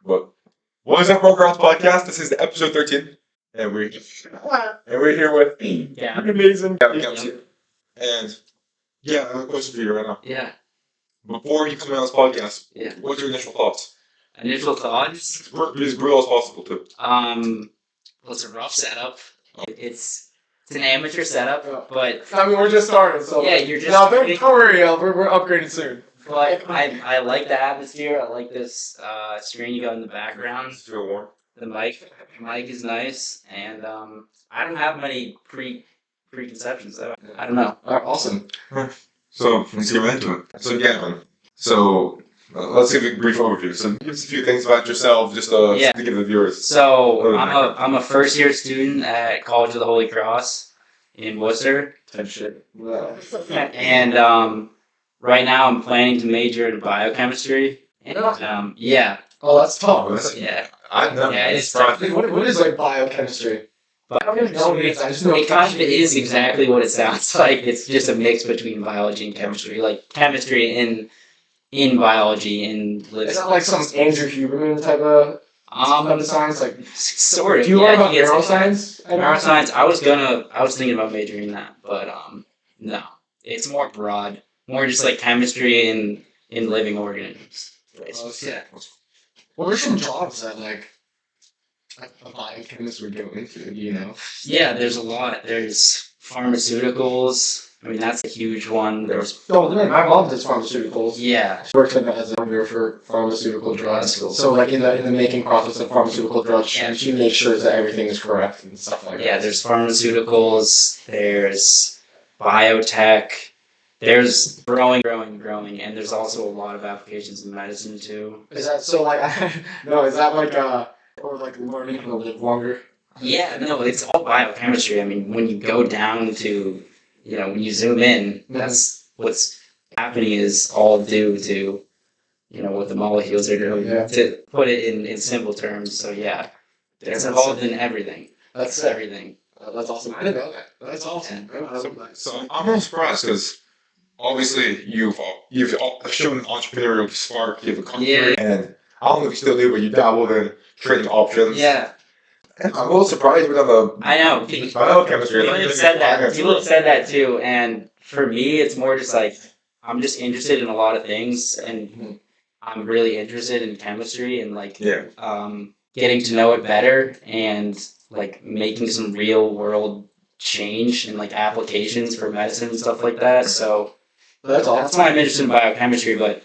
But what is up, Broker Podcast? This is episode 13, and we're here with amazing Gavin Kempskie. And I have a question for you right now. Yeah. Before you come on this podcast, what's your initial thoughts? Initial thoughts? Be as real as possible too. Well, it's a rough setup. It's an amateur setup, but I mean, we're just starting, so you're just. No, don't worry, we're upgrading soon. But I like the atmosphere. I like this screen you got in the background. It's real warm. The mic is nice, and I don't have many preconceptions. So I don't know. All right, awesome. So let's get right into it. So Gavin, let's give a brief overview. So give us a few things about yourself, just to give the viewers. So I'm a first year student at College of the Holy Cross in Worcester. Type shit. And right now I'm planning to major in biochemistry. And Oh, that's tough. Yeah. I've never. Yeah, it's tough. What is like biochemistry? But I don't know. I just know it kind of is exactly what it sounds like. It's just a mix between biology and chemistry, like chemistry in biology in living. Is that like some Andrew Huberman type of science? Like sort of. Do you learn about neuroscience? Neuroscience. I was thinking about majoring in that, but no. It's more broad, more just like chemistry in living organisms. Yeah. What are some jobs that like a biochemist would go into? You know? Yeah, there's a lot. There's pharmaceuticals. I mean, that's a huge one. There's my mom does pharmaceuticals. Yeah. She works as a vendor for pharmaceutical drugs. So like in the making process of pharmaceutical drugs, she makes sure that everything is correct and stuff like that. Yeah, there's pharmaceuticals. There's biotech. There's growing, and there's also a lot of applications in medicine too. Is that so? Like, is that like or like learning to live longer? Yeah, no, it's all biochemistry. I mean, when you go down to, when you zoom in, that's what's happening is all due to, what the molecules are doing. Yeah. To put it in simple terms, so it's involved in everything. That's everything. That's awesome. I didn't know that. That's awesome. So I'm not surprised because obviously you've shown an entrepreneurial spark. You have a company, and I don't know if you still do, but you dabbled in trading options. Yeah. And I'm a little surprised with the I know. biochemistry. People have said that. People have said that too, and for me, it's more just like I'm just interested in a lot of things, and I'm really interested in chemistry and getting to know it better and like making some real world change and like applications for medicine and stuff like that. So that's why I'm interested in biochemistry, but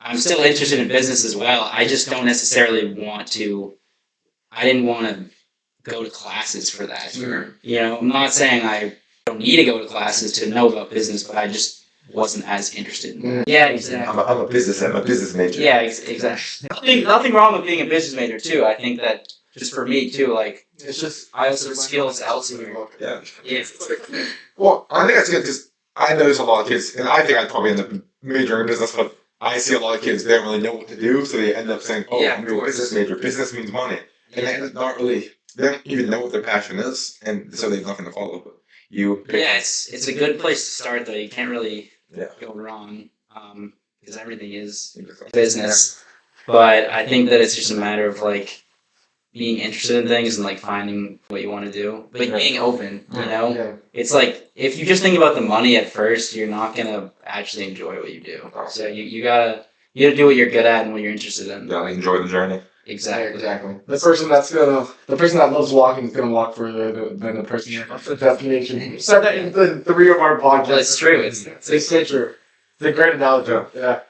I'm still interested in business as well. I just don't necessarily I didn't want to go to classes for that. I'm not saying I don't need to go to classes to know about business, but I just wasn't as interested in it. Yeah, exactly. I'm a business major. Yeah, exactly. Nothing wrong with being a business major too. I think that just for me too, like it's just I also have skills elsewhere. Yeah. Yeah. Well, I think that's good because I know there's a lot of kids, and I think I'd probably end up majoring in business, but I see a lot of kids, they don't really know what to do, so they end up saying, I'm a business major. Business means money. And they don't even know what their passion is, and so they have nothing to follow. But it's a good place to start, though. You can't really go wrong, because everything is business. But I think that it's just a matter of, like, being interested in things and, like, finding what you want to do. But being open, Yeah. It's like, if you just think about the money at first, you're not going to actually enjoy what you do. So you gotta do what you're good at and what you're interested in. Yeah, enjoy the journey. Exactly. The person that loves walking is gonna walk further than the person that loves the destination. Said that in the 3 of our podcasts. Well, it's true. It's so true. It's a great analogy. Yeah.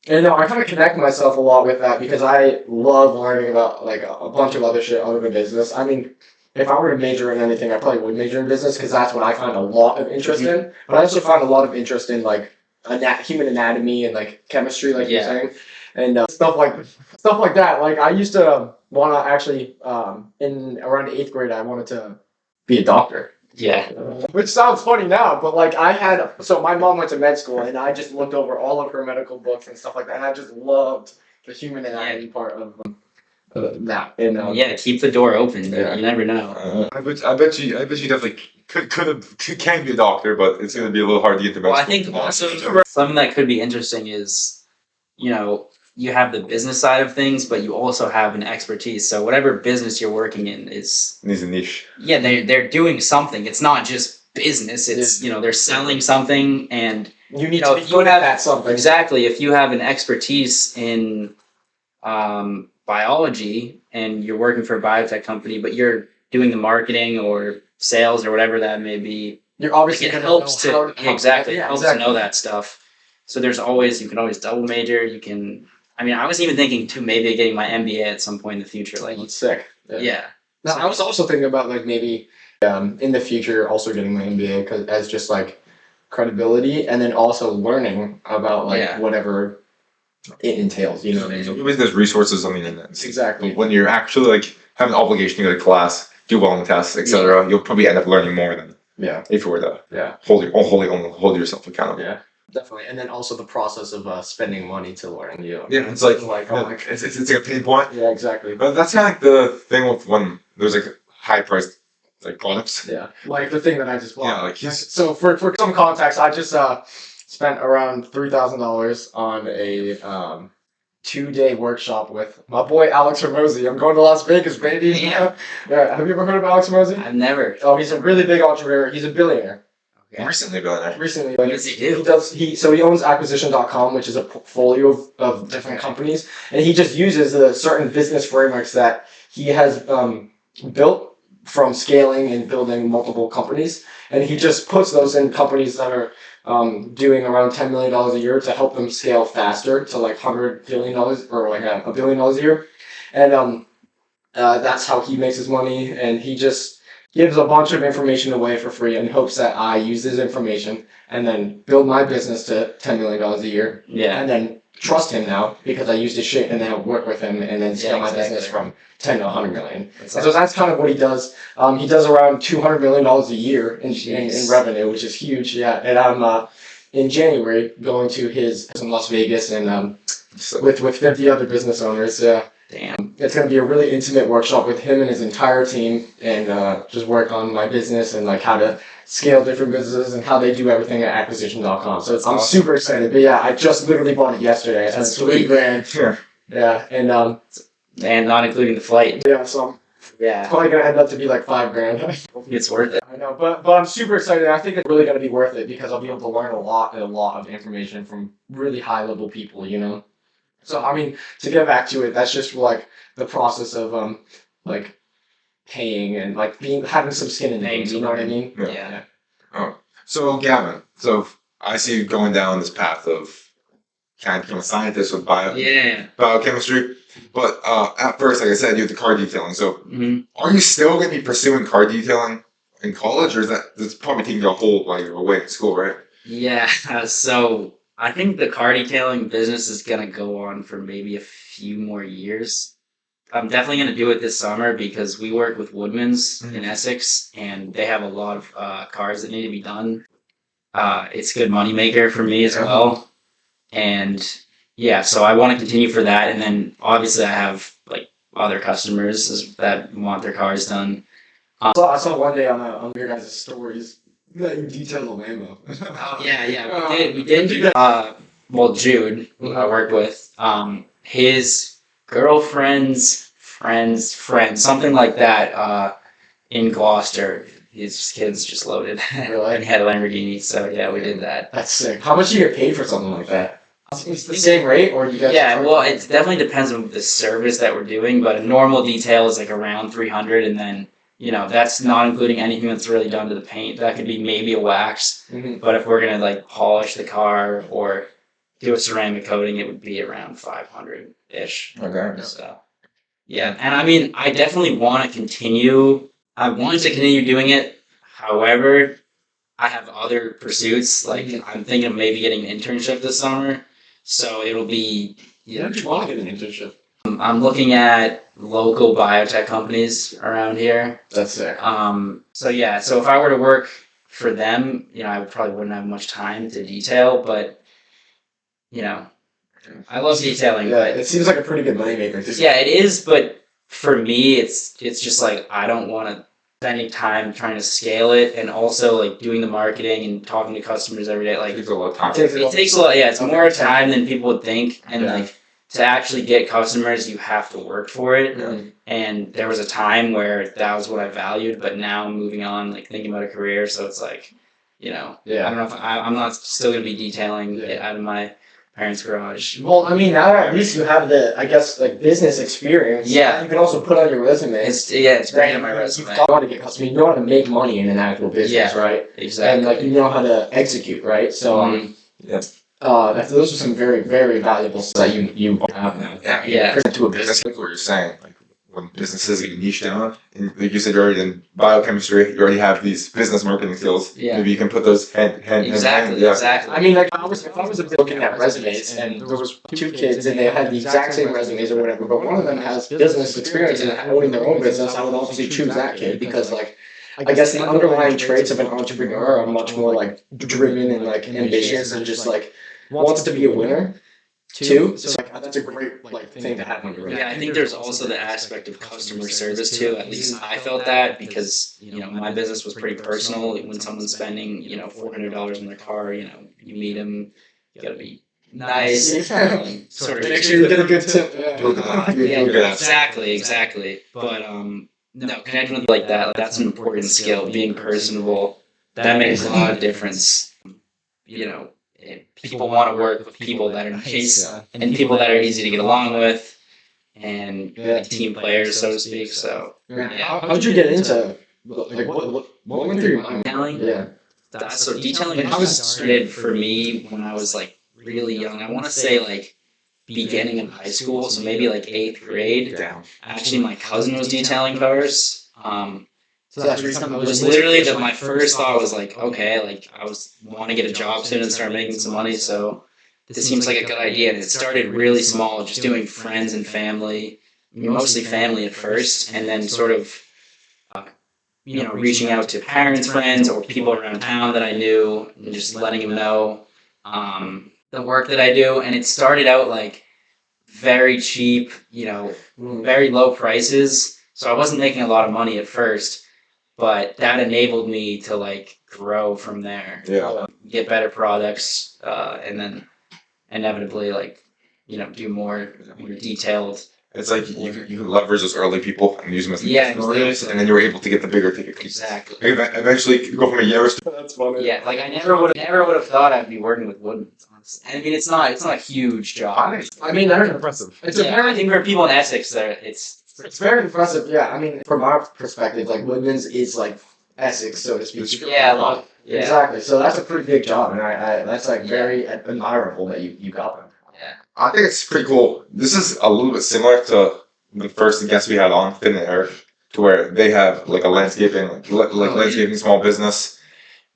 And I kind of connect myself a lot with that because I love learning about like a bunch of other shit other than business. I mean, if I were to major in anything, I probably would major in business because that's what I find a lot of interest in. But I also find a lot of interest in like human anatomy and like chemistry, like you're saying. And stuff like that. Like I used to want to actually, in around 8th grade, I wanted to be a doctor. Yeah. Which sounds funny now, but like so my mom went to med school, and I just looked over all of her medical books and stuff like that, and I just loved the human anatomy part of that. And keep the door open. You never know. I bet you definitely can be a doctor, but it's going to be a little hard to get the best. Well, I think also something that could be interesting is, you have the business side of things, but you also have an expertise. So whatever business you're working in is needs a niche. Yeah, they're doing something. It's not just business. It's they're selling something, and you need to be good at that something. Exactly. If you have an expertise in biology and you're working for a biotech company, but you're doing the marketing or sales or whatever that may be, you're obviously it helps to exactly yeah, helps to know that stuff. So you can always double major. You can. I mean, I was even thinking too maybe getting my MBA at some point in the future. Like, that's sick. Yeah. Now, I was also thinking about like maybe in the future also getting my MBA because as just like credibility and then also learning about like whatever it entails. You know what I mean? Maybe there's resources. I mean, in that. Exactly. When you're actually like have an obligation to go to class, do well in tests, etc., you'll probably end up learning more than if you were to hold yourself accountable. Yeah. Definitely, and then also the process of spending money to learn. It's like it's like a pain point. Yeah, exactly. But that's kind of like the thing with when there's like high priced like products. Yeah, like the thing that I just bought. Yeah, like so for some context, I just spent around $3,000 on a 2-day workshop with my boy Alex Hormozy. I'm going to Las Vegas, baby. Yeah. Have you ever heard of Alex Hormozy? I've never. Oh, he's a really big entrepreneur. He's a billionaire. Recently, billionaire. Recently, what does he do? He owns acquisition.com, which is a portfolio of different companies, and he just uses certain business frameworks that he has built from scaling and building multiple companies, and he just puts those in companies that are doing around $10 million a year to help them scale faster to like $100 billion or like $1 billion a year, and that's how he makes his money, and he just gives a bunch of information away for free in hopes that I use this information and then build my business to $10 million a year. Yeah. And then trust him now because I used his shit and then work with him and then scale my business from 10 to 100 million. So that's kind of what he does. He does around $200 million a year in revenue, which is huge. Yeah. And I'm in January going to his in Las Vegas and with 50 other business owners. Yeah. Damn. It's going to be a really intimate workshop with him and his entire team and just work on my business and like how to scale different businesses and how they do everything at acquisition.com. So I'm super excited. But yeah, I just literally bought it yesterday. It's $3,000. Sure. Yeah. And not including the flight. Yeah, so it's probably going to end up to be like $5,000. Hopefully it's worth it. I know, but I'm super excited. I think it's really going to be worth it because I'll be able to learn a lot of information from really high level people, you know? So, I mean, to get back to it, that's just like the process of like paying and like having some skin in the game. You know what I mean? Yeah. Oh, so Gavin, I see you going down this path of trying to become a scientist with biochemistry. But at first, like I said, you have the car detailing. So, are you still going to be pursuing car detailing in college, or is that's probably taking your whole while you're away at school, right? Yeah. So I think the car detailing business is going to go on for maybe a few more years. I'm definitely going to do it this summer because we work with Woodman's in Essex, and they have a lot of cars that need to be done. It's a good moneymaker for me as well. And yeah, so I want to continue for that. And then obviously I have like other customers that want their cars done. I saw one day on your guys' stories that you detailed the Lambo. We did. Well, Jude, who I worked with, his girlfriend's friend, something like that, in Gloucester. His kids just loaded Really? and he had a Lamborghini. So yeah, we did that. That's sick. How much do you get paid for something like that? It's the same rate, or you guys? Yeah, well, it definitely depends on the service that we're doing, but a normal detail is like around 300, and then that's not including anything that's really done to the paint. That could be maybe a wax, but if we're gonna like polish the car or do a ceramic coating, it would be around 500-ish. Okay. So yeah, and I mean, I definitely want to continue. I want to continue doing it. However, I have other pursuits. Like I'm thinking of maybe getting an internship this summer. So it'll be. Where do you want to get an internship? I'm looking at local biotech companies around here. That's sick. So if I were to work for them, I probably wouldn't have much time to detail, but I love detailing. Yeah, it seems like a pretty good moneymaker. Yeah, it is, but for me, it's just like I don't want to spending time trying to scale it and also like doing the marketing and talking to customers every day. Like it takes a lot of time. It takes a lot. Yeah, it's more time than people would think, and like to actually get customers, you have to work for it. Yeah. And there was a time where that was what I valued, but now I'm moving on, like thinking about a career. So it's like, I don't know if I'm not still going to be detailing it out of my parents' garage. Well, I mean, now at least you have the, I guess, like business experience. Yeah. You can also put on your resume. It's great on my resume. You want to get customers. You know how to make money in an actual business, right? Exactly. And like you know how to execute, right? So those are some very, very valuable skills that you have now. Yeah. To a business. That's like what you're saying. Like when businesses get niche down, and like you said, you're already in biochemistry. You already have these business marketing skills. Yeah. Maybe you can put those hand Exactly. Yeah. Exactly. I mean, like if I was looking at resumes and there was two kids and they had the exact same resumes or whatever, but one of them has business experience and owning their own business, I would obviously choose that kid because like I guess the underlying traits of an entrepreneur are much more like driven and like ambitious and just like wants to be a winner too. So like that's a great like thing to have on your resume. Yeah, I think there's also the aspect of customer service too. At least I felt that because my business was pretty personal. When someone's spending $400 on their car, you meet them, you gotta be nice, sort of Make sure you get a good tip. Exactly. But no, connecting with like that, that's an important skill. Being personable, that makes a lot of difference. People want to work with people that are nice and people that are easy to get along with, and team players, so to speak. So how'd you get into like what went through your mind? detailing. Yeah. So detailing started for me when I was like really young. I want to say like beginning of high school, so maybe like 8th grade. Actually, my cousin was detailing cars. So that's It was literally that my first thought was like, okay, like I want to get a job soon and start making some money. So this seems like a good idea. And it started really small, just doing friends and family, mostly family at first, and then sort of, reaching out to parents, friends, or people around town that I knew, and just letting them know the work that I do. And it started out like very cheap, very low prices. So I wasn't making a lot of money at first. But that enabled me to like grow from there. Yeah. Get better products, and then inevitably like do more detailed. It's like you can leverage those early people and use them as Exactly. and then you're able to get the bigger ticket. Exactly. Eventually, go from a year. That's funny. Yeah, like I never would have thought I'd be working with woodmen. Honestly, I mean it's not a huge job. I mean that's impressive. I think for people in Essex, It's very impressive, yeah. I mean, from our perspective, like Woodman's is like Essex, so to speak. Yeah. Exactly. So that's a pretty big job, and I that's like very admirable that you got them. Yeah. I think it's pretty cool. This is a little bit similar to the first guest we had on, Finn and Eric, to where they have like a landscaping, landscaping small business,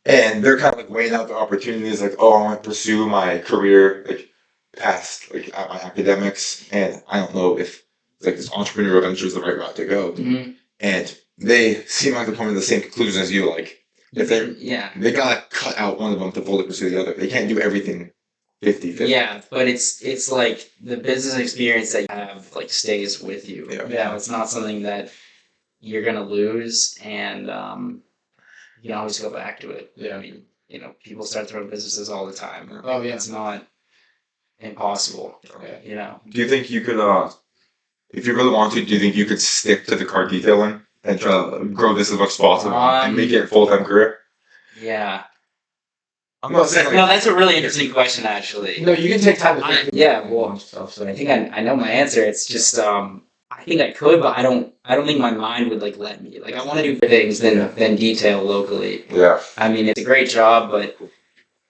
and they're kind of like weighing out the opportunities. Like, oh, I want to pursue my career like past like my academics, and I don't know if like this entrepreneurial venture is the right route to go. Mm-hmm. And they seem like they're coming to the same conclusion as you. Like, if they gotta cut out one of them to fully pursue the other. They can't do everything 50-50. Yeah, but it's like the business experience that you have like stays with you. Yeah. It's not something that you're gonna lose, and you can always go back to it. Yeah. I mean, people start their own businesses all the time. Oh yeah. It's not impossible. Do you think you could, if you really want to, do you think you could stick to the car detailing and try to grow this as much as possible and make it a full-time career? Yeah. I'm not saying No, that's a really interesting question, actually. No, you can take time to think. So I think I know my answer. It's just I think I could, but I don't think my mind would like let me. Like I want to do things than detail locally. Yeah. I mean, it's a great job, but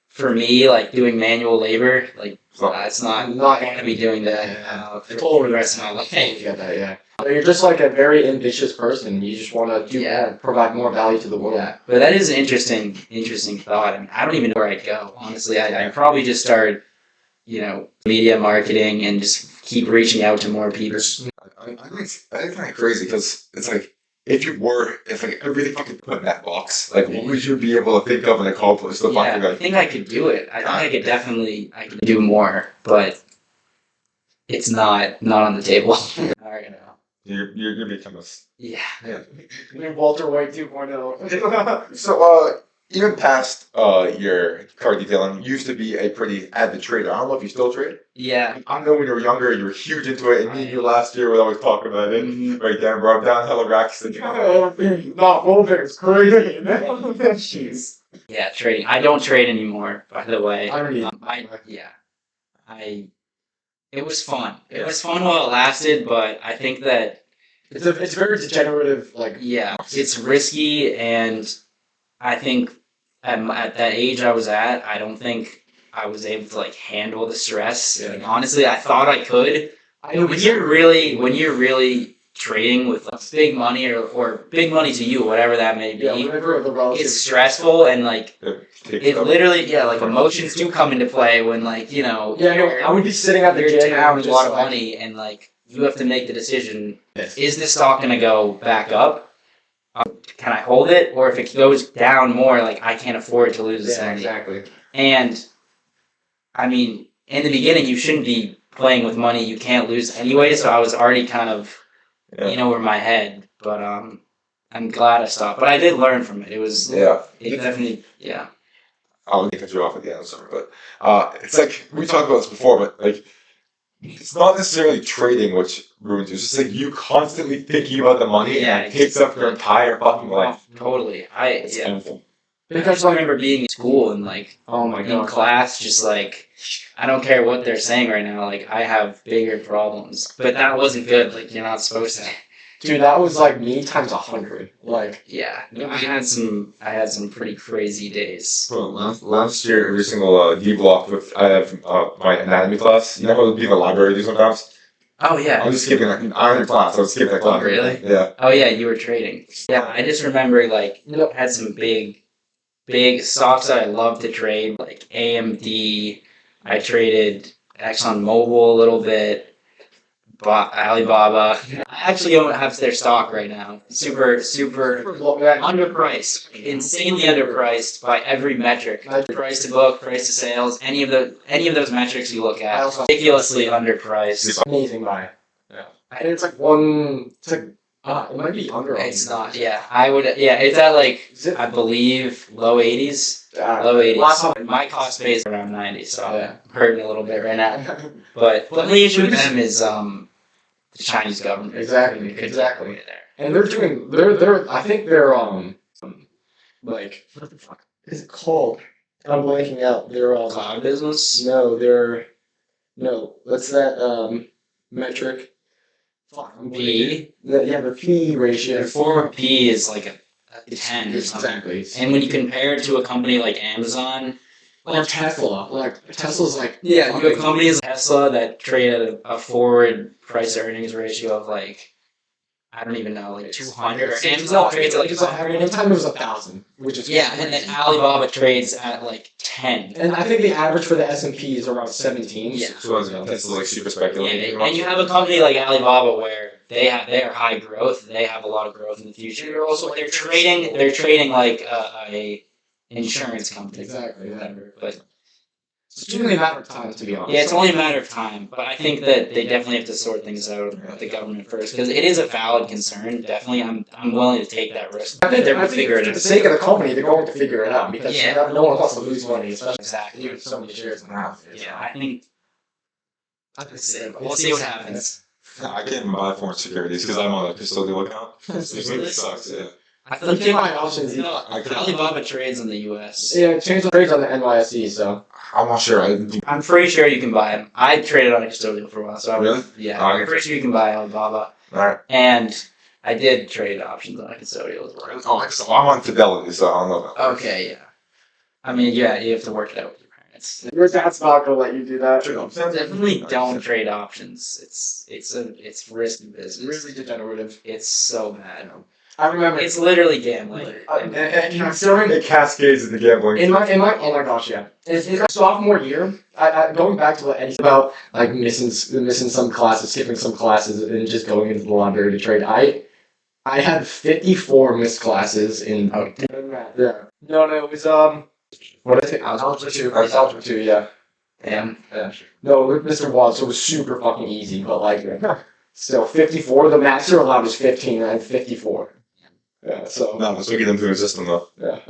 for me, like doing manual labor, like it's not going to be doing that for the rest of my life. Yeah. You're just like a very ambitious person. You just want to provide more value to the world. Yeah, but that is an interesting thought. I mean, I don't even know where I'd go. Honestly, I'd probably just start, media marketing and just keep reaching out to more people. I think it's kind of crazy because it's like, if like everything fucking put in that box, like what would you be able to think of and accomplish? I think I could do it. I think I could do more, but it's not on the table. Alright, You're becoming a... Yeah. Walter White 2.0. So, even past your car detailing, you used to be a pretty avid trader. I don't know if you still trade. Yeah. I know when you were younger, you were huge into it, and me and you last year would always talk about it. Right down, bro. I'm down hella racks. Not moving. It's crazy. Jeez. Yeah, trading. I don't trade anymore, by the way. I don't either. It was fun. It was fun while it lasted, but I think that it's very degenerative. Like, yeah, it's risky, and I think at that age I was at, I don't think I was able to like handle the stress. Yeah. Like, honestly, I thought I could. When you're really trading with like, big money or big money to you, whatever that may be, whenever the relative it's stressful and like it literally like emotions do come into play when like I would be sitting at the you're gym down a just lot of like, money and like you have to make the decision: is this stock gonna go back up? Can I hold it? Or if it goes down more, like I can't afford to lose this money. Exactly. And I mean, in the beginning, you shouldn't be playing with money you can't lose anyway. So I was already kind of, over my head. But I'm glad I stopped. But I did learn from it. It was it definitely I'll cut you off at the end, sorry, but it's like we talked about this before, but like it's not necessarily trading which ruins you. It's just like you constantly thinking about the money and it takes up your entire fucking life. Totally. It's painful. Because I remember being in school and like my in class, just like I don't care what they're saying right now. Like I have bigger problems, but that wasn't good. Like you're not supposed to. Dude, that was like me times 100. Like, yeah, I had some pretty crazy days. Well, last year, every single D block with I have my anatomy class. You know how to be in the library do sometimes. Oh yeah. I was skipping an iron class. I was skipping that class. Really? Yeah. Oh yeah, you were trading. Yeah, I just remember like had some big stocks that I love to trade, like AMD. I traded ExxonMobil a little bit. Alibaba. I actually don't have their stock right now. Super underpriced, insanely underpriced by every metric. Price to book, price to sales, any of those metrics you look at, ridiculously underpriced. Amazing buy. Yeah. And it's like one. It's like it might be under. It's not. Yeah, I would. Yeah, it's at like I believe low 80s. Low 80s. My cost base is around 90, so I'm hurting a little bit right now. But the only issue with them is the Chinese government. Exactly. And they're I think they're like what the fuck is it called? I'm blanking out. They're cloud business? No, what's that metric? Fuck, P. The P ratio. The form of P is like a 10 or something. Exactly. And when you compare it to a company like Amazon, or Tesla, Tesla's like you have companies like Tesla that trade at a forward price earnings ratio of like I don't even know, like 200. Or Amazon trades at like one time it was 1,000, which is and then Alibaba trades at like 10. And I think the average for the S&P is around 17. Yeah. So that's like super speculative. And you have a company like Alibaba where they are high growth. They have a lot of growth in the future. They're trading like a insurance company. Exactly. But it's only a matter of time, to be honest. Yeah, it's only a matter of time. But I think that they definitely have to sort things out with the government first because it is a valid concern. Definitely, I'm willing to take that risk. I think for the sake of the company, they're going to figure it out because no one wants to lose money, especially with so many shares in the house. Yeah, I think. We'll see what happens. I can't even buy foreign securities because I'm on a custodial account. It sucks. Yeah. I think my options. Alibaba trades in the U.S. Yeah, it trades on the NYSE, so I'm not sure. I'm pretty sure you can buy them. I traded on a custodial for a while, so really? Yeah, I'm pretty sure you can buy Alibaba. Alright. And I did trade options on a custodial as well. Oh, so I'm on Fidelity, so I don't know about that. Okay, yeah. I mean, you have to work it out with your parents. Your dad's not gonna let you do that. Definitely don't trade options. It's risky business. Really degenerative. It's so bad. I remember. It's literally gambling. And considering it cascades into gambling. In my oh my gosh, yeah. In my sophomore year, I going back to what Eddie said about like missing some classes, skipping some classes, and just going into the library to trade. I had 54 missed classes in. Yeah. No, it was What is it? Algebra 2. Algebra 2, yeah. Damn. Yeah. No, with Mr. Watts, it was super fucking easy, but like, still 54. The max you're allowed is 15, and I had 54. Yeah, so No, so we get them through the system though. yeah.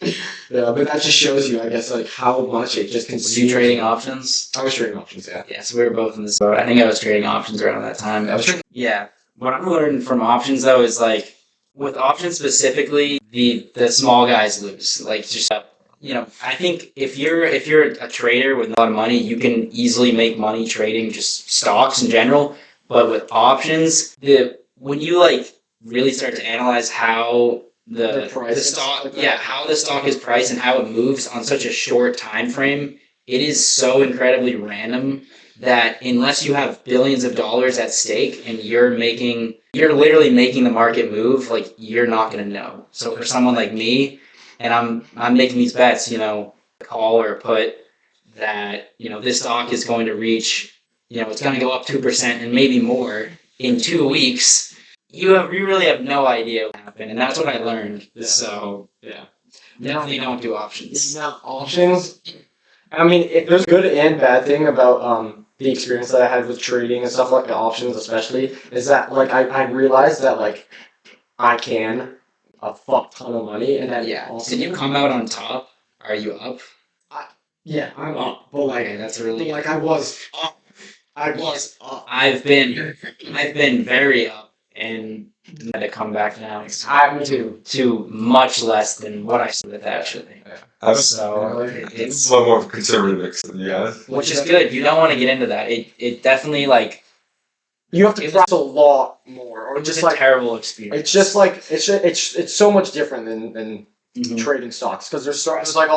Yeah. Yeah, but that just shows you, I guess, like how much it just Were consumes. you trading options? I was trading options, yeah. Yeah, so we were both in this boat. I think I was trading options around that time. Yeah. What I've learned from options though is like with options specifically, the small guys lose. Like just I think if you're a trader with a lot of money, you can easily make money trading just stocks in general. But with options, when you like really start to analyze how the stock, yeah, how the stock is priced and how it moves on such a short time frame, it is so incredibly random that unless you have billions of dollars at stake and you're literally making the market move, like you're not gonna know. So for someone like me, and I'm making these bets, call or put that this stock is going to reach, it's going to go up 2% and maybe more in 2 weeks. You really have no idea what happened, and that's what I learned. Yeah. So Yeah. definitely don't do options. Now, options, I mean, there's a good and bad thing about the experience that I had with trading and stuff like the options, especially, is that like I realized that like I can a fuck ton of money, and then Yeah. also, Did you come out on top? Are you up? yeah, I'm up, but like, Okay, that's really like I was up. I was up. I've been very up and had to come back down Me too. to much less than what I started with actually. So It's a lot more conservative than you guys. which is good. You don't want to get into that. It definitely like You have to practice a lot more, or it was just a like terrible experience. it's just like it's so much different than Mhm. trading stocks because there's like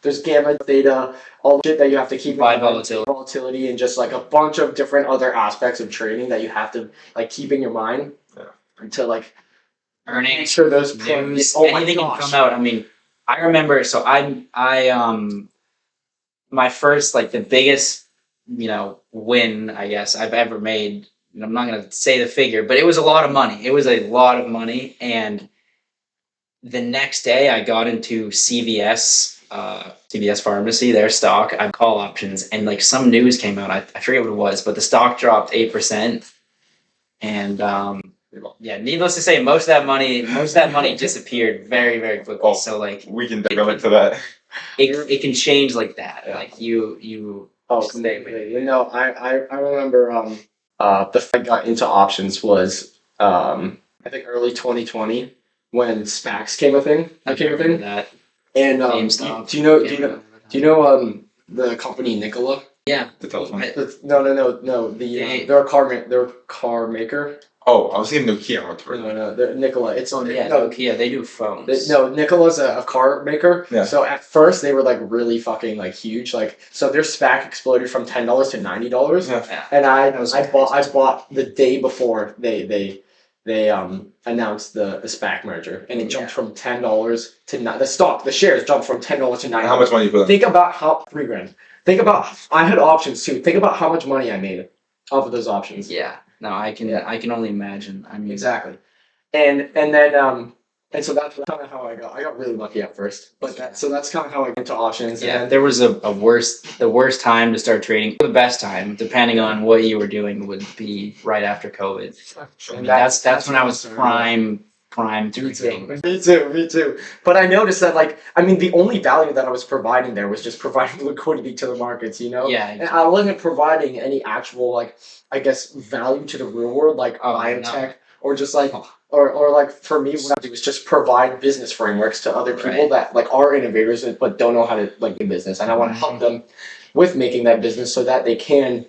there's gamma theta, all the shit that you have to keep in Buy mind, volatility, and just like a bunch of different other aspects of trading that you have to like keep in your mind to like make earnings, sure those news, oh my anything can gosh. come out. I mean, I remember. So my first like the biggest win I guess I've ever made. And I'm not gonna say the figure, but it was a lot of money. It was a lot of money, and the next day I got into CVS Pharmacy, their stock. I call options, and like some news came out. I forget what it was, but the stock dropped 8%, and yeah. Needless to say, most of that money disappeared very very quickly. Oh, so like we can relate to that. it can change like that. Yeah. Like you. Oh, Stay completely. I remember the fight got into options was I think early 2020 when SPACs became a thing. That And GameStop. do you know the company Nikola? Yeah. The telephone. No. They're a car maker. Oh, I was thinking Nokia. No, they're Nikola. It's on Nokia. They do phones. Nikola's a car maker. Yeah. So at first they were like really fucking like huge. Like so their SPAC exploded from $10 to $90. Yeah. And I bought the day before they announced the SPAC merger, and it jumped from $10 to the shares jumped from $10 to $90. How much money you put in? Think about how $3,000. Think about I had options too. Think about how much money I made off of those options. Yeah. No, I can only imagine. I mean, Exactly. And then and so that's kind of how I got really lucky at first. But that's kind of how I got into options. yeah, And there was the worst time to start trading. The best time, depending on what you were doing, would be right after COVID. I mean, that's when I was prime trading. Me too. But I noticed that the only value that I was providing there was just providing liquidity to the markets, Yeah. And I wasn't providing any actual I guess value to the real world biotech or just or for me what I do is just provide business frameworks to other people that are innovators but don't know how to do business, and I want to help them with making that business so that they can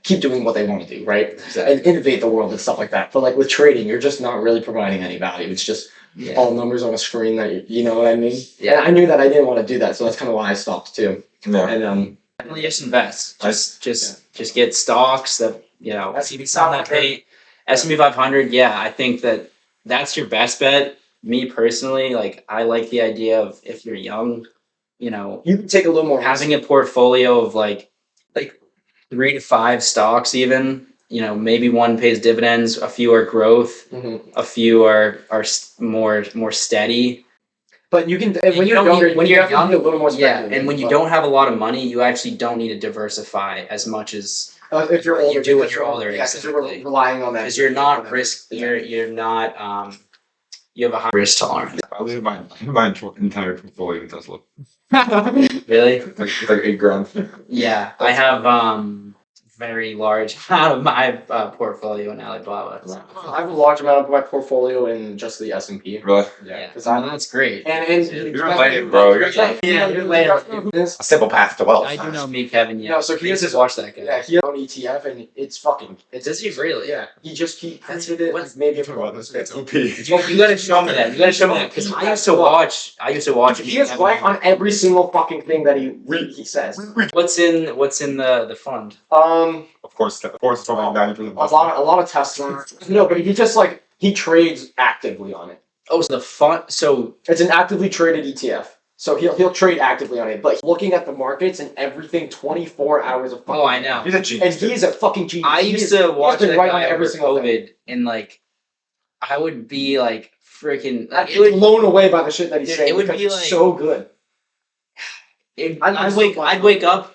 keep doing what they want to do, right? Exactly. And innovate the world and stuff like that. But with trading, you're just not really providing any value. It's just all numbers on a screen that you know what I mean? Yeah. And I knew that I didn't want to do that, so that's kind of why I stopped too. Yeah. And definitely just invest. Just get stocks that S&P S&P 500. Yeah, I think that's your best bet. Me personally, I like the idea of if you're young, you can take a little more having a portfolio of like 3 to 5 stocks even. Maybe one pays dividends, a few are growth, a few are more steady. But you can when you're young, a little more speculative. And when you don't have a lot of money, you actually don't need to diversify as much as if you're older. You do when you're older. Yeah, because you're relying on that. Because you're not you have a high risk tolerance. I live my entire portfolio in Tesla. Really? It's like $8,000. Yeah, I have very large amount of my portfolio in Alibaba. I have a large amount of my portfolio in just the S&P. Really? Yeah, because that's great. And You're lame, bro. You're you're lame. a simple path to wealth. I do know meet Kevin. Yeah, No, so he I has used to watch that guy. Yeah, he has an ETF, and it's fucking. Does he really? Yeah, he just That's created it. what's- Maybe It's OP. You gotta show me that. You gotta show me that because I used to watch. He is right on every single fucking thing that he says. What's in the fund? Of course, probably 90%. A lot of Tesla. No, but he just he trades actively on it. Oh, so the fund. So It's an actively traded ETF. So he'll trade actively on it, but he's looking at the markets and everything 24 hours of fucking. oh, I know. He's a And genius. he is a fucking genius. I used to watch been that right guy on every over single COVID, and I would be freaking. I'd be blown away by the shit that he's Dude, saying. it would because be it's like- so good. I'd wake up,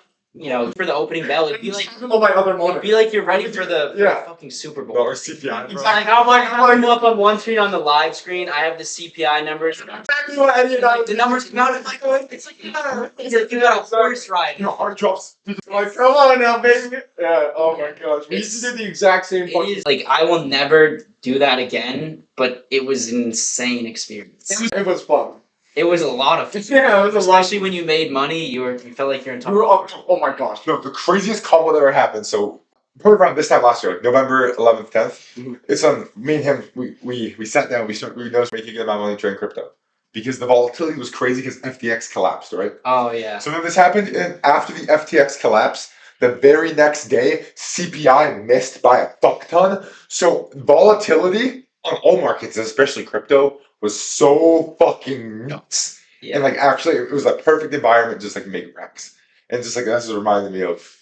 for the opening bell. It'd be like on my other it'd be like you're ready for the Yeah. fucking Super Bowl. Or CPI, bro. Exactly. I'm up on one screen on the live screen. I have the CPI numbers. The numbers come out. It's like you got a horse ride. Your heart drops. Like, come on now, baby. Yeah. Oh my gosh. We used to do the exact same. It is I will never do that again. But it was an insane experience. It was fun. It was a lot of fun. Yeah, it was a lot. Especially when you made money, you felt like you're in top. We were up. Oh my gosh. No, the craziest combo that ever happened. So, probably around this time last year, like November 11th, 10th. Mhm. It's me and him. We sat down. We noticed making a good amount of money trading crypto because the volatility was crazy because FTX collapsed, right? Oh yeah. So when this happened, and after the FTX collapse, the very next day, CPI missed by a fuck ton. So volatility on all markets, especially crypto, was so fucking nuts. Yeah. And actually, it was a perfect environment, just make racks. And just that's just reminded me of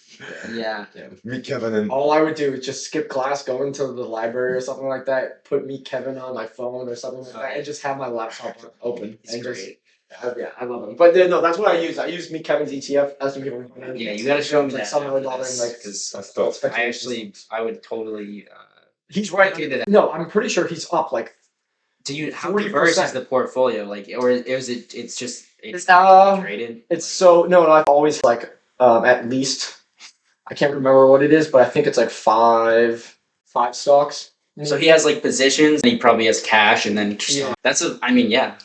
Yeah. me, Kevin, and All I would do is just skip class, go into the library or something like that, put Meet Kevin on my phone or something like that, and just have my laptop open. It's and great. I love him. But no, that's what I use. I use Meet Kevin's ETF as some people. Yeah, you gotta show me Like that. $7 because that's dope. I would totally. He's right. do that. No, I'm pretty sure he's up Do you how 40%. diverse is the portfolio or is it? It's just it's Uh, traded. It's so no. I've always at least I can't remember what it is, but I think it's five stocks. So he has positions. And he probably has cash, and then Yeah. that's he's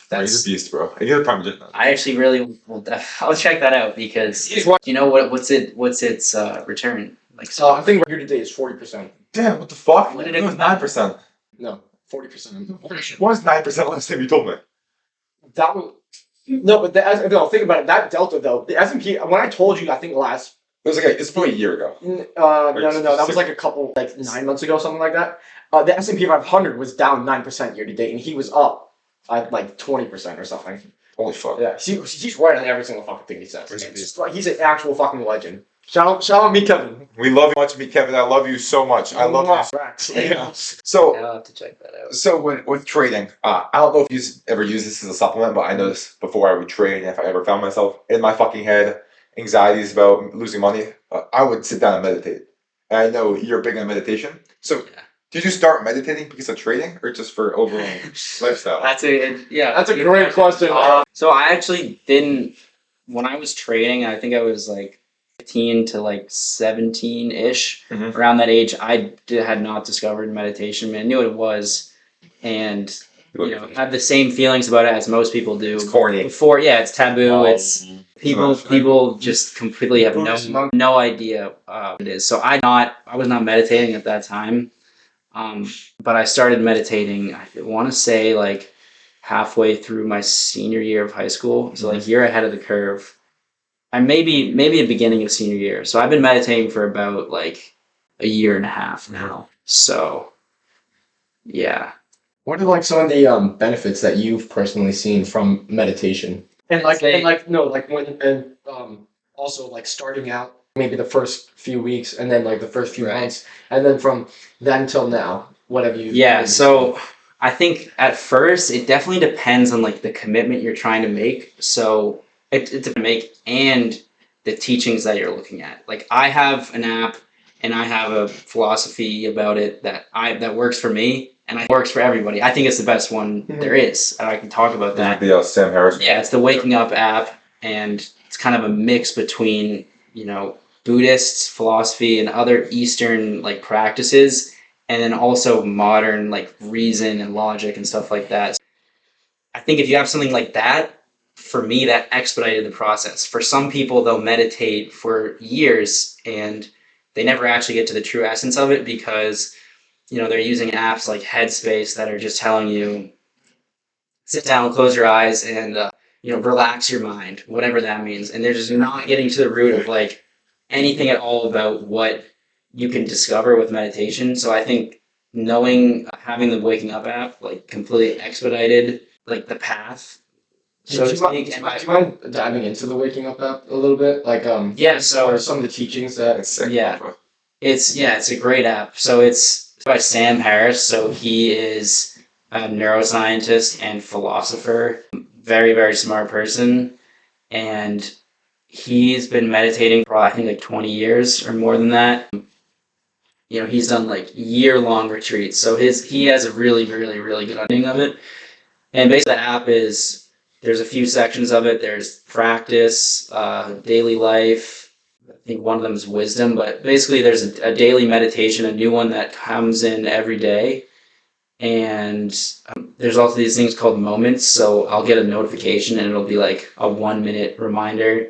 that's. a beast, bro. He's probably just I actually really will. I'll check that out because He's right. do you know what's its return So I think year to date is 40%. damn. What the fuck? What did It it was come out? 9%. No, 40%. What was 9% last time you told me? That was no, but no. Think about it. That delta though, the S&P. When I told you, I think last. It was it's probably a year ago. No. That was a couple 9 months ago, something like that. The S&P 500 was down 9% year to date, and he was up at 20% or something. Holy fuck. Yeah, he's right on every single fucking thing he says. It's just he's an actual fucking legend. Shout out me, Kevin. We love you much, me, Kevin. I love you so much. I love you. Yeah. So, I'll have to check that out. So with trading, I don't know if you ever use this as a supplement, but I noticed before I would trade, if I ever found myself in my fucking head, anxieties about losing money, I would sit down and meditate. And I know you're big on meditation. So Yeah. did you start meditating because of trading or just for overall lifestyle? That's a great question. So I actually didn't when I was trading. I think I was 15 to 17-ish. Mhm. Around that age, had not discovered meditation. I knew what it was, and have the same feelings about it as most people do. It's corny. Before, it's taboo. It's People- people just completely have no idea what it is. So I was not meditating at that time, but I started meditating. I want to say halfway through my senior year of high school, so year ahead of the curve. And maybe the beginning of senior year. So I've been meditating for about a year and a half now. So yeah. What are some of the benefits that you've personally seen from meditation? And also starting out maybe the first few weeks and then the first few Right. months and then from then till now, what have you? Yeah, so I think at first it definitely depends on the commitment you're trying to make. So it's to make and the teachings that you're looking at. I have an app and I have a philosophy about it that works for me, and it works for everybody. I think it's the best one there is, and I can talk about that. The Sam Harris. Yeah, it's the Waking Up app, and it's kind of a mix between, Buddhist philosophy and other Eastern like practices, and then also modern like reason and logic and stuff like that. I think if you have something like that, for me, that expedited the process. For some people, they'll meditate for years and they never actually get to the true essence of it because, they're using apps like Headspace that are just telling you, sit down, close your eyes, and, relax your mind, whatever that means. And they're just not getting to the root of like anything at all about what you can discover with meditation. So I think having the Waking Up app like completely expedited like the path, so to speak. Do you mind diving into the Waking Up app a little bit? Like, yeah, so what are some of the teachings that It's sick. it's a great app. So it's by Sam Harris. So he is a neuroscientist and philosopher, very, very smart person. And he's been meditating for, I think, like 20 years or more than that. He's done like year-long retreats. So he has a really, really, really good understanding of it. And basically the app there's a few sections of it. There's practice, daily life. I think one of them is wisdom, but basically there's a daily meditation, a new one that comes in every day. And there's also these things called moments. So I'll get a notification and it'll be like a 1-minute reminder,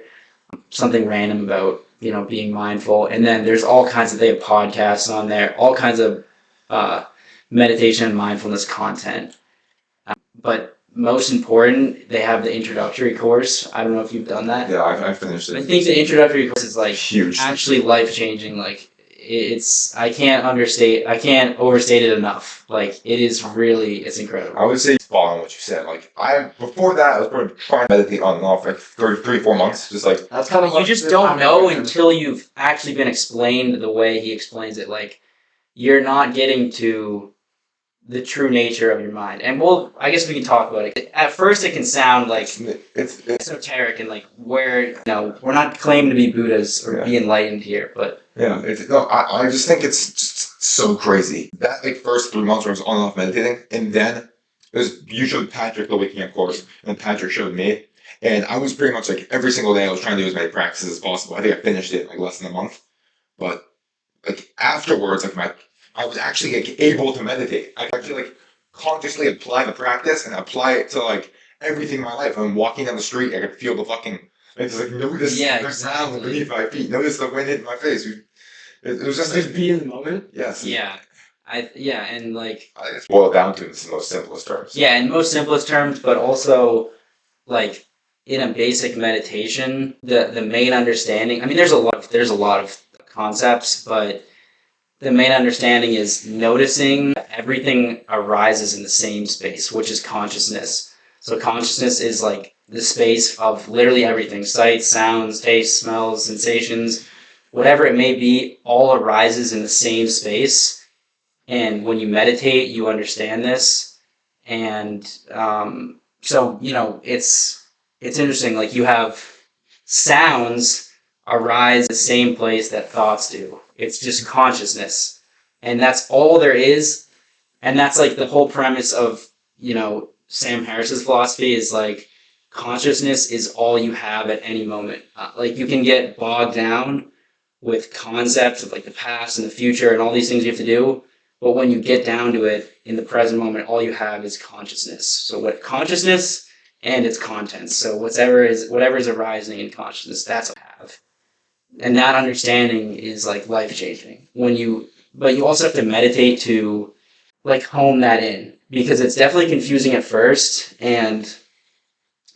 something random about, being mindful. And then there's all kinds they have podcasts on there, all kinds of meditation and mindfulness content. But most important, they have the introductory course. I don't know if you've done that. Yeah, I finished it. I think the introductory course is like huge, actually life-changing. Like I can't overstate it enough. Like it's incredible. I would say spot on what you said. Like before that, I was probably trying to meditate on and off like 3-4 months, just like that's kind of you just don't know until you've actually been explained the way he explains it. Like you're not getting to the true nature of your mind. And I guess we can talk about it. At first it can sound like it's esoteric and like we're not claiming to be Buddhas or be enlightened here, but yeah, I just think it's just so crazy. That like first 3 months where I was on and off meditating, and then it was you showed Patrick the Waking Up course, and Patrick showed me, and I was pretty much like every single day I was trying to do as many practices as possible. I think I finished it in like less than a month, but like afterwards, like I was actually like able to meditate. I actually like consciously apply the practice and apply it to like everything in my life. I'm walking down the street, I could feel the fucking notice the sound beneath my feet, notice the wind hitting my face. It was just be in the moment. Yes. Yeah. And like it's boiled down to the most simplest terms. Yeah, in most simplest terms, but also like in a basic meditation, the main understanding. I mean, there's a lot of concepts, but the main understanding is noticing everything arises in the same space, which is consciousness. So consciousness is like the space of literally everything: sights, sounds, tastes, smells, sensations, whatever it may be, all arises in the same space. And when you meditate, you understand this. And so, it's interesting. Like you have sounds arise in the same place that thoughts do. It's just consciousness. And that's all there is. And that's like the whole premise of, Sam Harris's philosophy is like consciousness is all you have at any moment. Like you can get bogged down with concepts of like the past and the future and all these things you have to do. But when you get down to it in the present moment, all you have is consciousness. So what consciousness and its contents. So whatever is arising in consciousness, that's what I have. And that understanding is like life-changing. But you also have to meditate to like hone that in, because it's definitely confusing at first. And,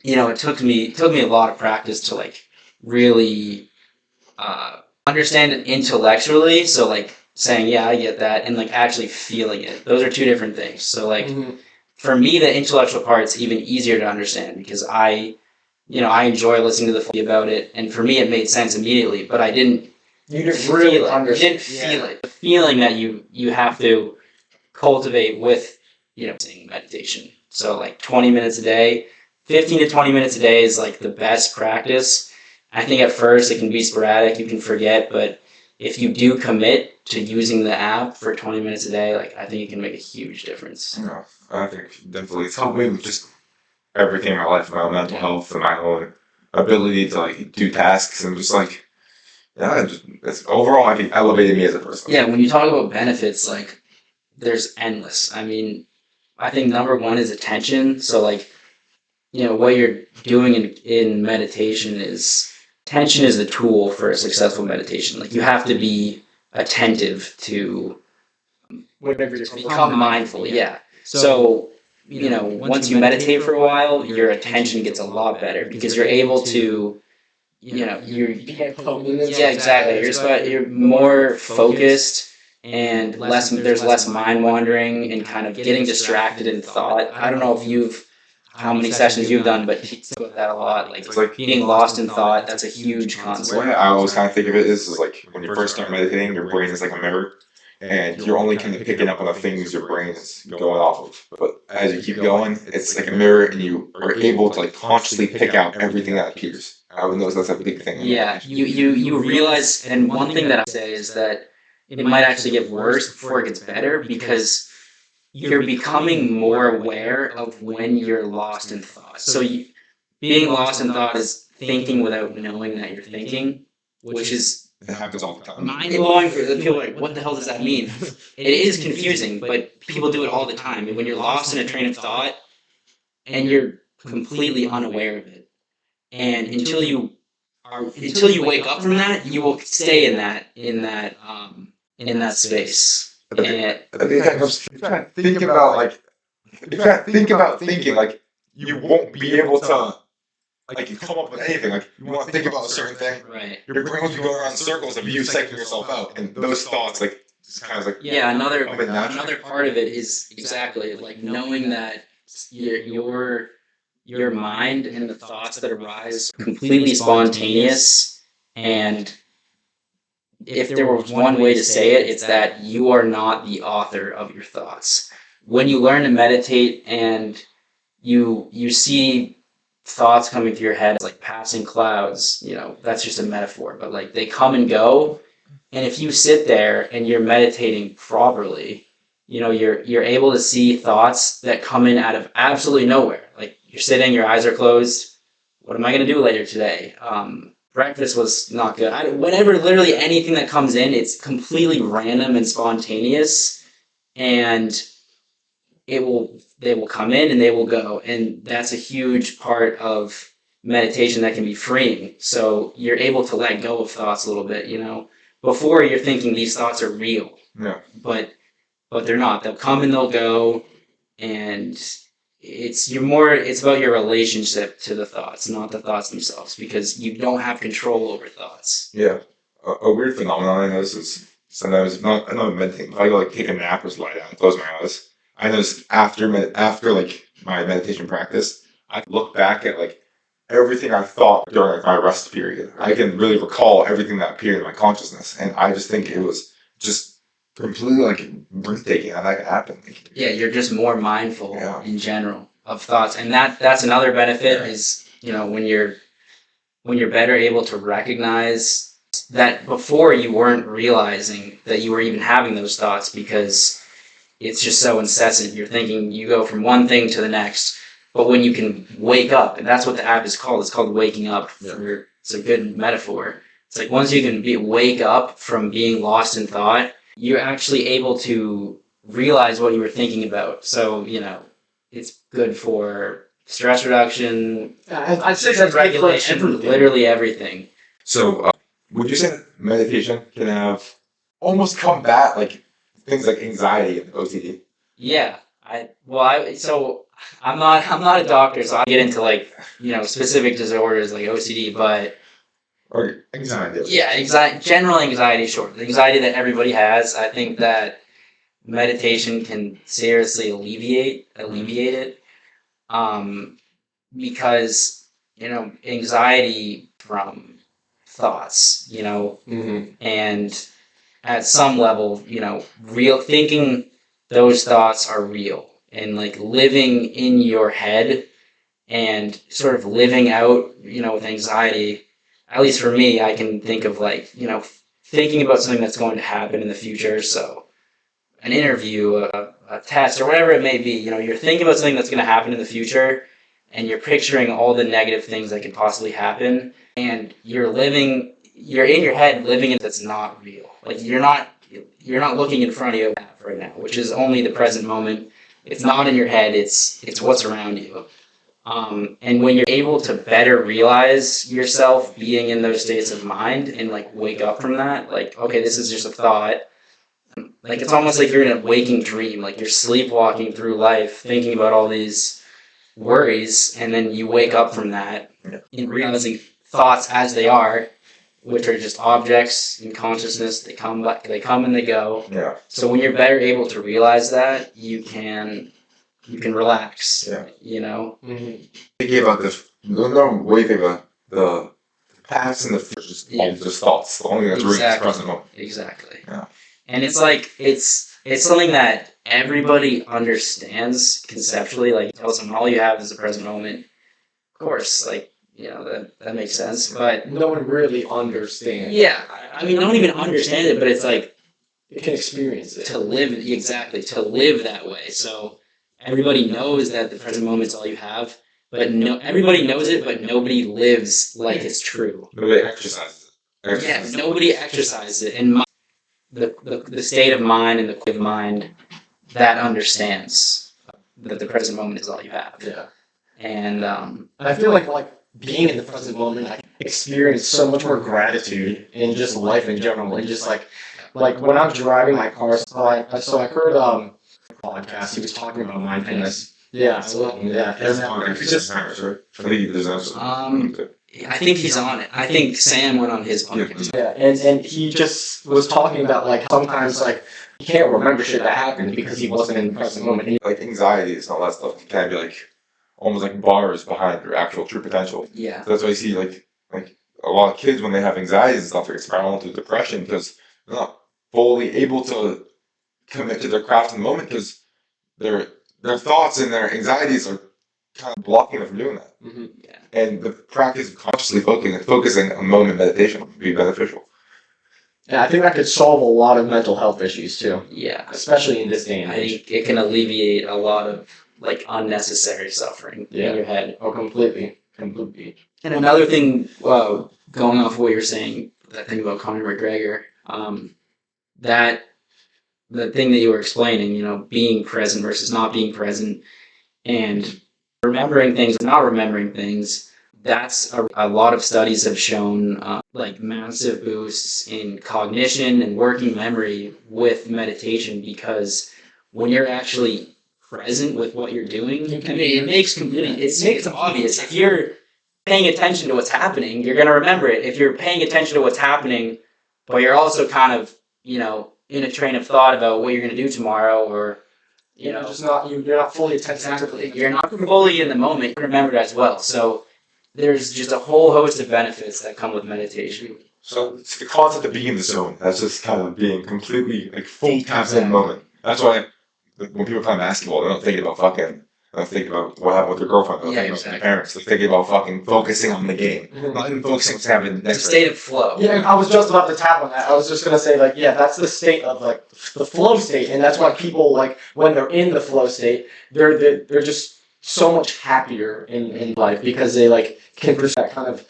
it took me a lot of practice to like really understand it intellectually. So like saying, yeah, I get that, and like actually feeling it. Those are two different things. So like for me, the intellectual part's even easier to understand because I enjoy listening to the about it, and for me it made sense immediately, but I didn't really understand. You didn't feel it. The feeling that you have to cultivate with, meditation. So like 20 minutes a day, 15 to 20 minutes a day is like the best practice. I think at first it can be sporadic, you can forget, but if you do commit to using the app for 20 minutes a day, like, I think it can make a huge difference. Yeah, I think definitely it's helped me with just everything in my life, my own mental health and my own ability to like do tasks and just like it's overall I think elevated me as a person. Yeah, when you talk about benefits, like there's endless. I mean, I think number one is attention. So like, what you're doing in meditation is attention is the tool for a successful meditation. Like you have to be attentive to Whatever you're become mindful. Yeah. So once you meditate for a while, your attention gets a lot better because you're able to, you're yeah, exactly. You're more focused and there's less mind wandering and kind of getting distracted in thought. I don't know if how many sessions you've done, but he talks about that a lot. Like, It's like being lost in thought, that's a huge the concept. way I always kind of think of it is like when you first start meditating, your brain is like a mirror, and you're only kind of picking up on the things your brain is going off of. But as you keep going, it's like a mirror, and you are able to like consciously pick out everything that appears. I would notice that's a big thing. Yeah, you realize, and one thing that I say is that it might actually get worse before it gets better because you're becoming more aware of when you're lost in thought. So being lost in thought is thinking without knowing that you're thinking, which is It happens all the time. mind-blowing for the people. Like, what the hell does that mean? It is confusing, but people do it all the time. And when you're lost in a train of thought and you're completely unaware of it, and until you wake up from that, you will stay in that space. And I think that comes. You can't think about like. You can't think about thinking like you won't be able to like come up with anything. Like you want to think about a certain thing, right. your brain will be going around in circles of you psyching yourself out, and those thoughts like just kind of like Yeah, another natural. part of it is exactly like knowing that your mind and the thoughts that arise completely spontaneous. And if there was one way to say it, it's that you are not the author of your thoughts. When you learn to meditate and you see thoughts coming through your head like passing clouds, that's just a metaphor, but like they come and go. And if you sit there and you're meditating properly, you're able to see thoughts that come in out of absolutely nowhere. Like you're sitting, your eyes are closed. What am I going to do later today? Breakfast was not good. Whenever, literally anything that comes in, it's completely random and spontaneous, and they will come in and they will go, and that's a huge part of meditation that can be freeing. So you're able to let go of thoughts a little bit. Before you're thinking these thoughts are real, Yeah. but they're not. They'll come and they'll go, and it's about your relationship to the thoughts, not the thoughts themselves, because you don't have control over thoughts. Yeah. A weird phenomenon I notice is sometimes I'm not meditating. If I go like take a nap or lie down, close my eyes, I notice after like my meditation practice, I look back at like everything I thought during like my rest period. I can really recall everything that appeared in my consciousness, and I just think it was just completely like breathtaking how that could happen. Yeah, you're just more mindful Yeah. in general of thoughts, and that's another benefit is when you're better able to recognize that before you weren't realizing that you were even having those thoughts because it's just so incessant. You're thinking, you go from one thing to the next. But when you can wake up, and that's what the app is called, it's called waking up. It's a good metaphor. It's like once you can wake up from being lost in thought, you're actually able to realize what you were thinking about. So, it's good for stress reduction, I'd say that's regulation, literally everything. So, would you say that meditation can have almost combat like things like anxiety and OCD? Yeah, so I'm not a doctor, so I get into like specific disorders like OCD, but Or anxiety? yeah, general anxiety, sure, the anxiety that everybody has. I think that meditation can seriously alleviate it, because anxiety from thoughts, Mm-hmm. and at some level, real thinking those thoughts are real, and like living in your head and sort of living out, with anxiety. At least for me, I can think of like, thinking about something that's going to happen in the future. So an interview, a test, or whatever it may be, you're thinking about something that's going to happen in the future, and you're picturing all the negative things that could possibly happen, and you're in your head living it that's not real. Like you're not looking in front of you right now, which is only the present moment. It's not in your head. It's what's around you. And when you're able to better realize yourself being in those states of mind and like wake up from that, like, okay, this is just a thought. Like it's almost like you're in a waking dream, like you're sleepwalking through life, thinking about all these worries, and then you wake up from that and realizing thoughts as they are, which are just objects in consciousness. They come and they go. Yeah. So when you're better able to realize that, you can relax. Yeah. Mm-hmm. Thinking about this, no way think about the past and the future, just thoughts. The only thing that's really the present moment. Exactly. Yeah. And it's like it's something that everybody understands conceptually. Like tell someone all you have is the present moment. Of course, like that makes sense. But no one really understands. Yeah, I mean, don't even understand it, but it's like you can experience it to live that way. So everybody knows that the present moment is all you have, but everybody knows it, but nobody lives like it's true. Nobody exercises it. Yeah, nobody exercises it, and the state of mind and the quick mind that understands that the present moment is all you have. Yeah. And I feel like being in the present moment, I experience so much more gratitude in just life in general, and just like when I'm driving my car. So I heard a podcast. He was talking about mindfulness. Yeah, It's just I think he's on it. I think Sam went on his podcast. Yeah, and he just was talking about like sometimes like he can't remember shit that happened because he wasn't in the present moment. Like anxiety and all that stuff can be like almost like bars behind your actual true potential. Yeah. So that's why you see like a lot of kids when they have anxiety and stuff, they spiral into depression because they're not fully able to commit to their craft in the moment because their thoughts and their anxieties are kind of blocking them from doing that. Mm-hmm. Yeah. And the practice of consciously focusing on moment meditation would be beneficial. Yeah, I think that could solve a lot of mental health issues too. Yeah. Especially in this day and I age. think it can alleviate a lot of like unnecessary suffering in your head. Oh, completely. And another thing, going off what you're saying, that thing about Conor McGregor, that the thing that you were explaining, being present versus not being present, and remembering things, not remembering things. That's a lot of studies have shown like massive boosts in cognition and working memory with meditation, because when you're actually present with what you're doing, I mean, it makes obvious. If you're paying attention to what's happening, you're going to remember it. If you're paying attention to what's happening, but you're also kind of, in a train of thought about what you're going to do tomorrow, or you're not fully attentive. You're not fully in the moment. You remember it as well. So there's just a whole host of benefits that come with meditation. So it's the concept of being in the zone. That's just kind of being completely like full tapped in the moment. That's why when people play basketball, they're not thinking about fucking. They're thinking about what happened with their girlfriend. They're thinking about their parents. They're thinking about fucking focusing on the game. Not even focusing on what's happening next. It's a state of flow. Yeah, I was just about to tap on that. I was just gonna say that's the state of the flow state, and that's why people when they're in the flow state, they're just so much happier in life because they can that kind of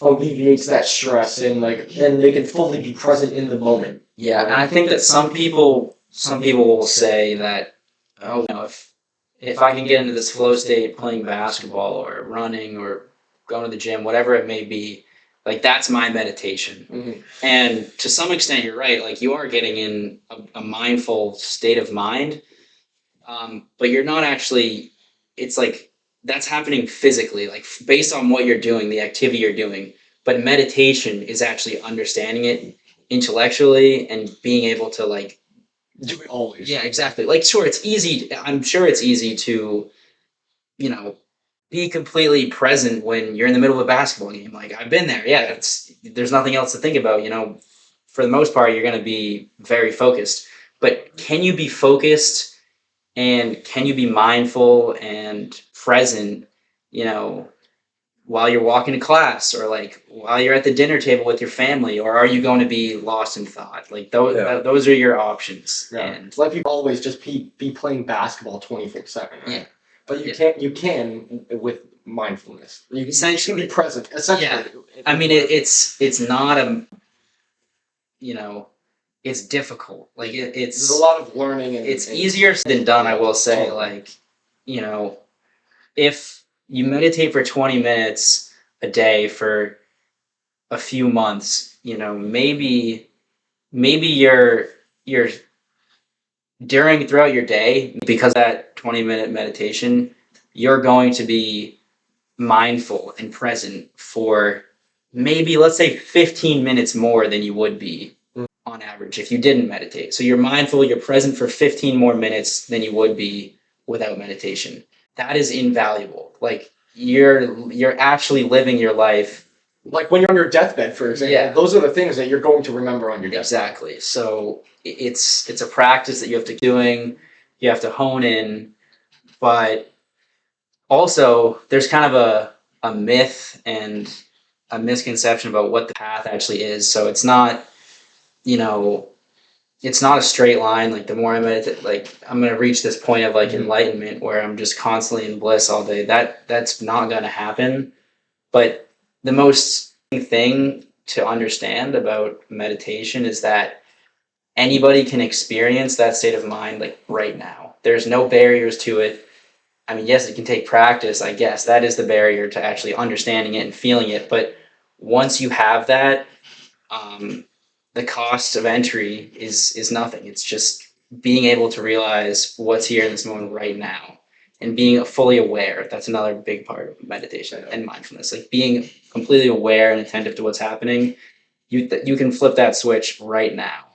alleviates that stress and they can fully be present in the moment. Yeah, and I think that some people will say that, if I can get into this flow state playing basketball or running or going to the gym, whatever it may be, that's my meditation. Mm-hmm. And to some extent, you're right. You are getting in a mindful state of mind, but you're not actually. It's that's happening physically, based on what you're doing, the activity you're doing. But meditation is actually understanding it intellectually and being able to do it always. Yeah, exactly. Sure, it's easy. I'm sure it's easy to, be completely present when you're in the middle of a basketball game. I've been there. Yeah, there's nothing else to think about. For the most part, you're going to be very focused. But can you be focused and can you be mindful and present, while you're walking to class, or like while you're at the dinner table with your family, or are you going to be lost in thought? Like those are your options. Yeah. And like you always just be playing basketball 24/7. Right? Yeah. But you can with mindfulness. You can Essentially. be present. Essentially. Yeah. I mean, it's not a, it's difficult. Like it's There's a lot of learning. It's easier than done, I will say. Like, if you meditate for 20 minutes a day for a few months, maybe you're throughout your day, because of that 20-minute meditation, you're going to be mindful and present for maybe, let's say, 15 minutes more than you would be on average if you didn't meditate. So you're mindful, you're present for 15 more minutes than you would be without meditation. That is invaluable. Like you're actually living your life. Like when you're on your deathbed, for example, those are the things that you're going to remember on your deathbed. Exactly. So it's a practice that you have to doing, you have to hone in, but also there's kind of a myth and a misconception about what the path actually is. So it's not, it's not a straight line. Like the more I meditate, like I'm going to reach this point of like enlightenment where I'm just constantly in bliss all day. That's not going to happen. But the most thing to understand about meditation is that anybody can experience that state of mind like right now. There's no barriers to it. I mean, yes, it can take practice, I guess. That is the barrier to actually understanding it and feeling it. But once you have that, the cost of entry is nothing. It's just being able to realize what's here in this moment right now and being fully aware. That's another big part of meditation and mindfulness. Like being completely aware and attentive to what's happening. You can flip that switch right now.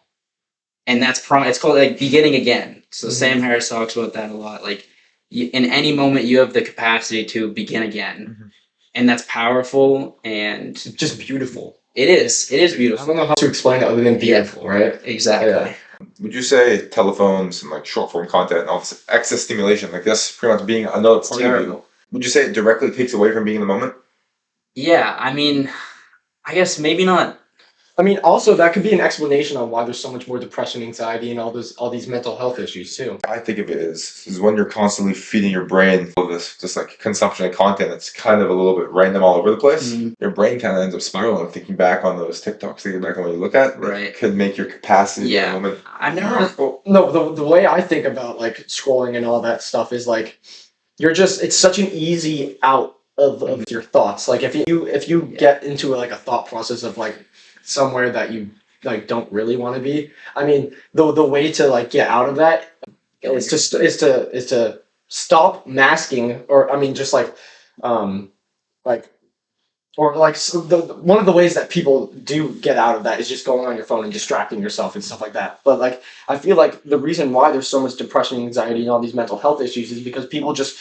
And it's called like beginning again. So Sam Harris talks about that a lot. Like in any moment you have the capacity to begin again. And that's powerful and just beautiful. It is beautiful. I don't know how to explain it other than beautiful, right? Exactly. Yeah. Would you say telephones and like short form content and all this excess stimulation, like that's pretty much being another part of you? Would you say it directly takes away from being in the moment? Yeah, I mean, I guess maybe not. I mean, also that could be an explanation on why there's so much more depression, anxiety, and all these mental health issues too. I think of it is when you're constantly feeding your brain all this just like consumption of content that's kind of a little bit random all over the place. Your brain kind of ends up spiraling, thinking back on those TikToks, thinking back on what you look at. Right. It could make your capacity in the moment. I've never. No, the way I think about like scrolling and all that stuff is like it's such an easy out of your thoughts. Like if you get into like a thought process of like somewhere that you like don't really want to be. I mean, the way to like get out of that is to stop masking, or I mean, just like or like one of the ways that people do get out of that is just going on your phone and distracting yourself and stuff like that. But like I feel like the reason why there's so much depression, anxiety, and all these mental health issues is because people just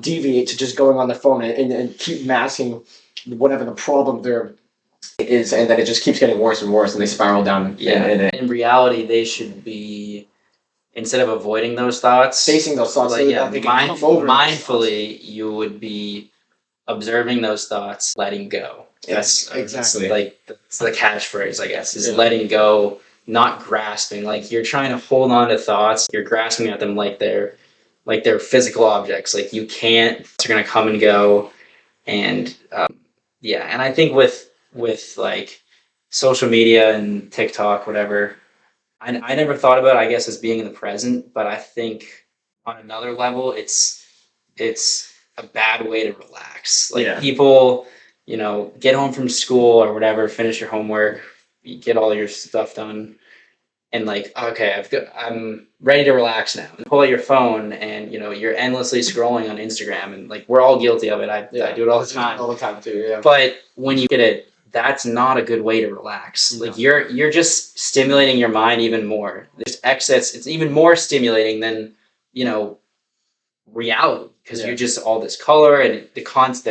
deviate to just going on their phone and keep masking whatever the problem there is, and then it just keeps getting worse and worse, and they spiral down. In reality, they should be, instead of avoiding those thoughts, facing those thoughts. Like mindfully, you would be observing those thoughts, letting go. Yes, exactly. That's the catchphrase, I guess, is letting go, not grasping. Like you're trying to hold on to thoughts, you're grasping at them like they're physical objects. Like you can't. They're gonna come and go, and and I think with like social media and TikTok, whatever, I never thought about it, I guess, as being in the present, but I think on another level, it's a bad way to relax. Like people, get home from school or whatever, finish your homework, you get all your stuff done, and like, okay, I'm ready to relax now. And pull out your phone, and you're endlessly scrolling on Instagram, and like we're all guilty of it. I do it all the time. All the time too. Yeah. But when you get it, that's not a good way to relax. No. Like you're just stimulating your mind even more. There's excess. It's even more stimulating than reality, because you're just all this color and the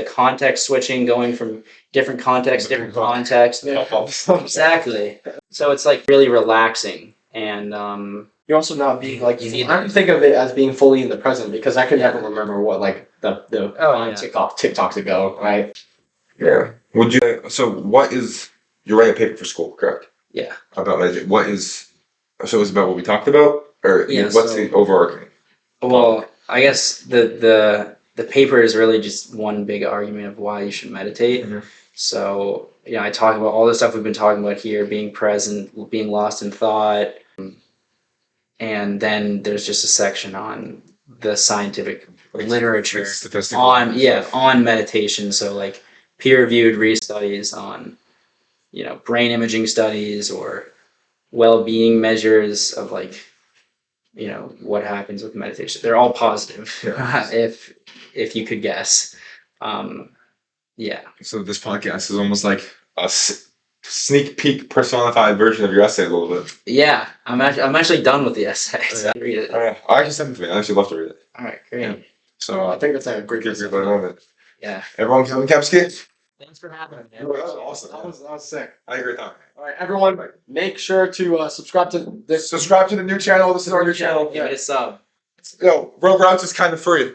context switching, going from different context, different context. Yeah. Exactly. So it's like really relaxing, and you're also not being like I don't think of it as being fully in the present, because I could never remember what like the TikToks ago, right? Yeah. Would you? So, what is you're writing a paper for school, correct? Yeah. About meditation. What is? So it's about what we talked about, or Yeah, what's the overarching? Well, I guess the paper is really just one big argument of why you should meditate. Mm-hmm. So, I talk about all the stuff we've been talking about here, being present, being lost in thought, and then there's just a section on the scientific literature Statistical on stuff. on meditation. So like peer-reviewed studies on brain imaging studies or well-being measures of like what happens with meditation. They're all positive. Yeah. if you could guess. Yeah. So this podcast is almost like a sneak peek personified version of your essay a little bit. Yeah, I'm actually done with the essay. So read it. I actually sent it to me. I actually love to read it. All right, great. Yeah. So I think that's a great give everybody a moment. Yeah. Everyone, Gavin Kempskie? Thanks for having me, man. That was awesome. That was sick. I had a great time. All right, everyone, make sure to subscribe to this. Subscribe to the new channel. This is our new channel. Give it a sub. Yo, Rogue Routes is kind of free.